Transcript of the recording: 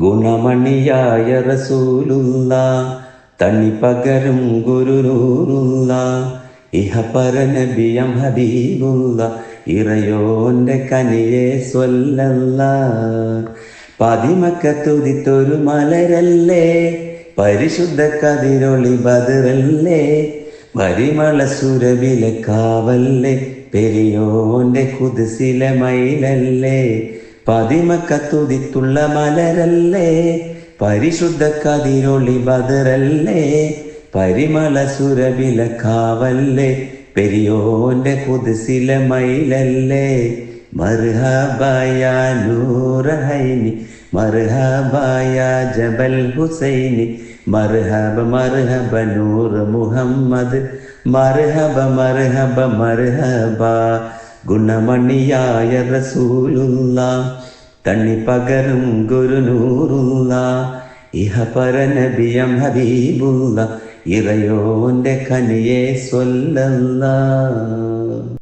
ഗുണമണിയായ റസൂലുള്ള തണി പകരും ഗുരുനൂറുള്ള ഇഹപര നബിയം ഹബീബുള്ള ഇറയോന്റെ കനിയെ സ്വല്ലല്ല. പതിമക്കത്തുതിത്തൊരു മലരല്ലേ, പരിശുദ്ധ കതിരൊളി ബദറല്ലേ, പരിമള സുരവിലെ കാവല്ലേ, പെരിയോന്റെ കുതിസിലെ മയിലല്ലേ. പതിമക്കത്തുതിത്തുള്ള മലരല്ലേ, പരിശുദ്ധ കതിരൊളി ബദറല്ലേ, പരിമള സുരവില കാവല്ലേ, പെരിയോന്റെ കുതിസിലെ മയിലല്ലേ. മർഹബായ നൂറഹൈനി, മർഹബായ ജബൽ ഹുസൈനി, മർഹബ മർഹബ നൂർ മുഹമ്മദ്, മർഹബ മർഹബ മർഹബ. ഗുണമണിയായ റസൂലുള്ള തണ്ണി പകരും ഗുരുനൂറുള്ള ഇഹപര നബിയം ഹബീബുള്ള ഇറയോന്റെ കനിയെ സ്വല്ലല്ലാ.